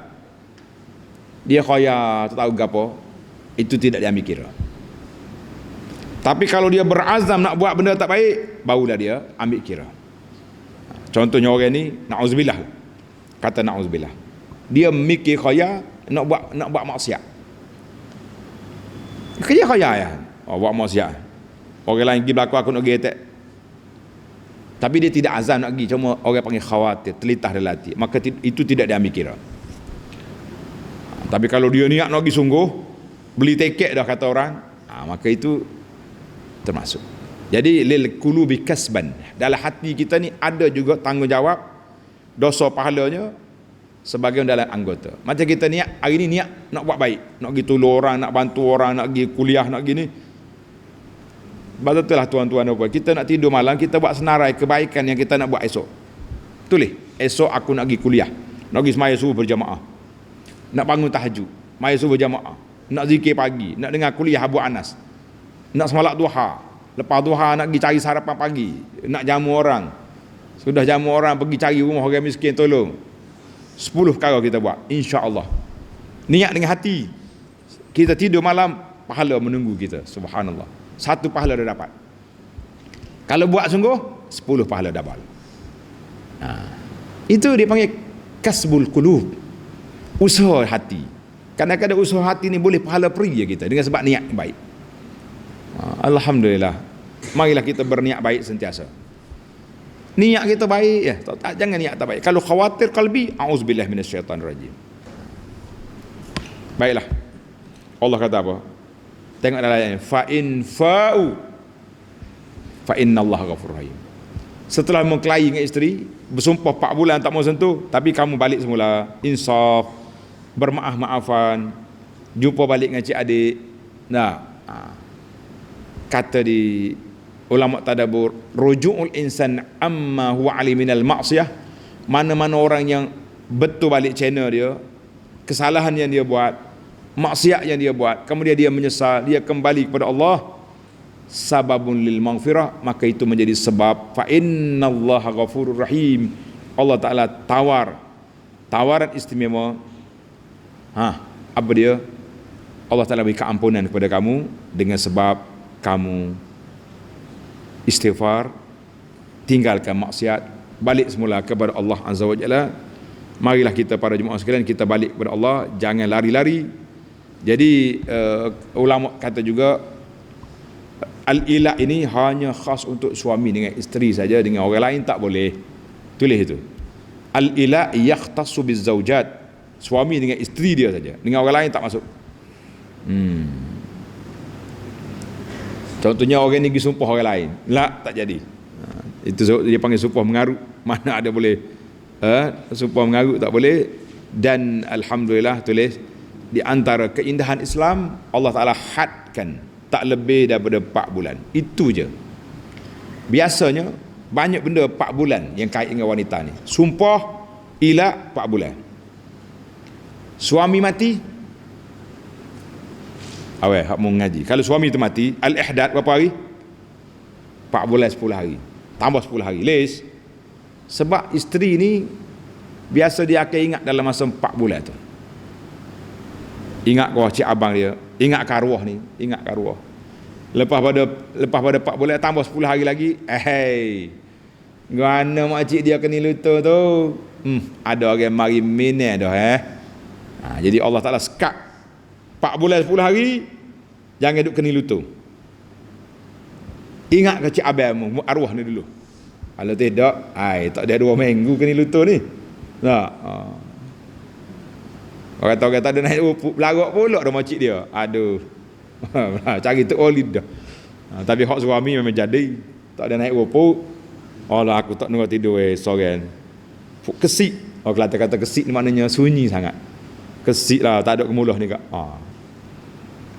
dia khayal, tak tahu gapo, itu tidak diambil kira. Tapi kalau dia berazam nak buat benda tak baik, barulah dia ambil kira. Contohnya orang ni, na'udzubillah, kata na'udzubillah, dia mikir khayal nak buat maksiat. Kerja khayal ya, buat maksiat. Orang lain pergi belakang, aku nak pergi attack. Tapi dia tidak azam nak pergi, cuma orang panggil khawatir, telitah dalam hati. Maka itu tidak diambil kira. Tapi kalau dia niat nak pergi sungguh, beli tiket dah kata orang, maka itu termasuk. Jadi lil qulubi kasban, dalam hati kita ni ada juga tanggungjawab, dosa pahalanya sebagai dalam anggota. Macam kita niat hari ni, niat nak buat baik, nak pergi tolong orang, nak bantu orang, nak pergi kuliah, nak gini. Betul lah tuan-tuan dan puan, kita nak tidur malam, kita buat senarai kebaikan yang kita nak buat esok. Tulis, esok aku nak pergi kuliah, nak pergi semaya subuh berjamaah, nak bangun tahajud, semaya subuh berjamaah, nak zikir pagi, nak dengar kuliah Abu Anas, nak solat duha, lepas duha nak pergi cari sarapan pagi, nak jamu orang, sudah jamu orang pergi cari rumah orang miskin tolong. 10 perkara kita buat, insya-Allah. Niat dengan hati. Kita tidur malam, pahala menunggu kita. Subhanallah. 1 pahala dah dapat. Kalau buat sungguh, 10 pahala dapat. Itu dia panggil kasbul qulub. Usaha hati. Kadang-kadang usaha hati ni boleh pahala peri kita dengan sebab niat baik. Alhamdulillah. Marilah kita berniat baik sentiasa. Niat kita baik ya, jangan niat tak baik. Kalau khawatir qalbi, auzubillah minasyaitanir rajim. Baiklah. Allah kata apa? Tengok dalam ayat, fa in fa'u fa innallaha ghafurur rahim. Setelah mengkelahi dengan isteri, bersumpah 4 bulan tak mau sentuh, tapi kamu balik semula, insaf, bermaaf-maafan, jumpa balik dengan cik adik. Kata di ulama tadabbur, ruju'ul insan amma huwa ali minal ma'siyah, mana-mana orang yang betul balik channel dia, kesalahan yang dia buat, maksiat yang dia buat, kemudian dia menyesal, dia kembali kepada Allah, sababun lil maghfirah, maka itu menjadi sebab fa innallaha ghafurur rahim. Allah Ta'ala tawaran istimewa. Apa dia? Allah Ta'ala beri keampunan kepada kamu dengan sebab kamu istighfar, tinggalkan maksiat, balik semula kepada Allah Azza wa Jalla. Marilah kita para jemaah sekalian, kita balik kepada Allah, jangan lari-lari. Jadi ulama kata juga, al-ilah ini hanya khas untuk suami dengan isteri saja, dengan orang lain tak boleh. Tulis itu. Al-ilah yakhtassu bizaujat, suami dengan isteri dia saja, dengan orang lain tak masuk. Contohnya orang ni pergi sumpah orang lain, tak jadi. Itu dia panggil sumpah mengarut. Mana ada boleh sumpah mengarut, tak boleh. Dan alhamdulillah, tulis, di antara keindahan Islam, Allah Ta'ala hadkan tak lebih daripada 4 bulan. Itu je. Biasanya banyak benda 4 bulan yang kait dengan wanita ni. Sumpah ilah 4 bulan. Suami mati, awal hak mau ngaji. Kalau suami tu mati, al-ihdad berapa hari? 4 bulan 10 hari. Tambah 10 hari. Les. Sebab isteri ni biasa dia akan ingat dalam masa 4 bulan tu. Ingat kau cik abang dia, ingat ke arwah ni, ingat ke arwah. Lepas pada 4 bulan tambah 10 hari lagi, mana makcik dia kena lutur tu? Ada orang mari minat dah jadi Allah Taala sekat 4 bulan 10 hari jangan duk kena lutur. Ingat ke cik abang arwah ni dulu. Kalau tidak, tak ada 2 minggu kena lutur ni. Tak. Orang kata tak ada naik belarak pula dah makcik dia. Aduh. Cari tu olid dah. Tapi hak suami memang jadi. Tak ada naik rupuk. Allah aku tak nak tidur seorang. Kesik. Orang kata kesik ni maknanya sunyi sangat. Kesik lah, tak ada kemulah ni kak.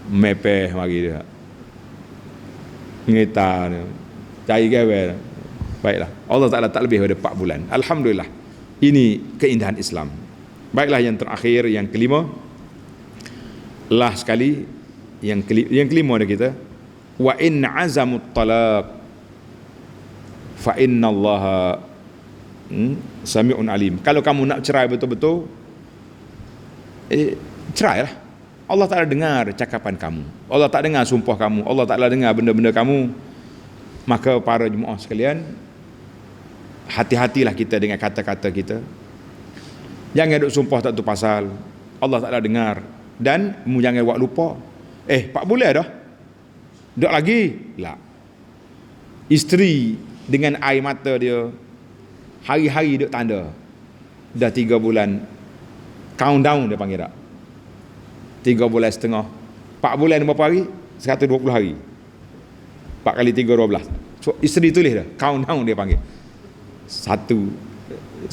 Mepeh mari dia. Ngita ni. Cari gawe. Baiklah. Allah Taala tak lebih daripada 4 bulan. Alhamdulillah. Ini keindahan Islam. Baiklah yang terakhir, yang kelima. Last sekali yang kelima ada kita. Wa in azamut talaq fa innallaha sami'un alim. Kalau kamu nak cerai betul-betul, cerailah. Allah Taala dengar cakapan kamu. Allah tak dengar sumpah kamu. Allah Taala dengar benda-benda kamu. Maka para jemaah sekalian, hati-hatilah kita dengan kata-kata kita. Jangan duk sumpah tak tu pasal. Allah Taala dengar. Dan jangan buat lupa. 4 bulan dah. Duk lagi? Tak. Isteri dengan air mata dia hari-hari duk tanda. Dah 3 bulan. Countdown dia panggil tak? 3 bulan setengah. 4 bulan berapa hari? 120 hari. 4 kali 3 12. So, isteri tulis dah. Countdown dia panggil. 120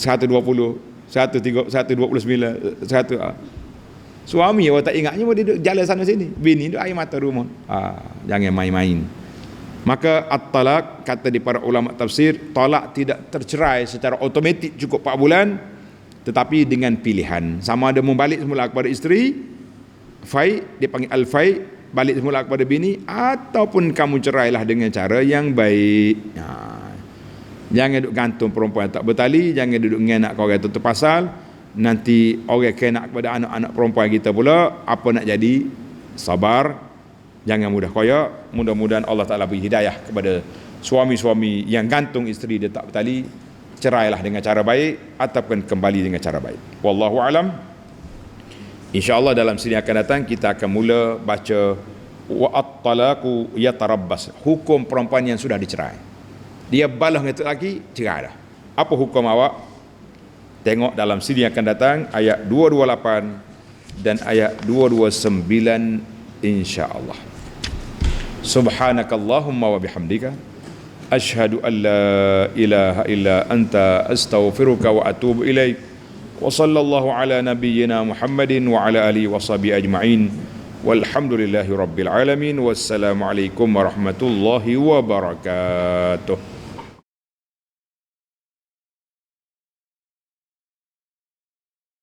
129 100. Suami awak tak ingatnya dia duduk jalan sana sini, bini duduk air mata rumah. Jangan main-main. Maka at-talaq, kata di para ulama tafsir, talak tidak tercerai secara automatik cukup 4 bulan, tetapi dengan pilihan. Sama ada membalik semula kepada isteri, fai, dia panggil al-fai, balik semula kepada bini, ataupun kamu cerailah dengan cara yang baik. Jangan duduk gantung perempuan tak bertali, jangan duduk ngenak kau orang tu pasal. Nanti orang kenak kepada anak-anak perempuan kita pula, apa nak jadi? Sabar, jangan mudah koyak. Mudah-mudahan Allah Ta'ala beri hidayah kepada suami-suami yang gantung isteri dia tak bertali. Cerailah dengan cara baik ataupun kembali dengan cara baik. Wallahu alam. InsyaAllah dalam sini akan datang kita akan mula baca wa at-talaqu yatarabbas, hukum perempuan yang sudah dicerai. Dia balas dengan lelaki, cerai dah. Apa hukum awak? Tengok dalam sini akan datang ayat 228 dan ayat 229 insya-Allah. Subhanakallahumma wa bihamdika asyhadu an la ilaha illa anta astaghfiruka wa atubu ilaik. Wa sallallahu ala nabiyyina Muhammadin wa ala alihi wa sahbihi ajma'in. Walhamdulillahi rabbil alamin. Wassalamu alaikum warahmatullahi wabarakatuh.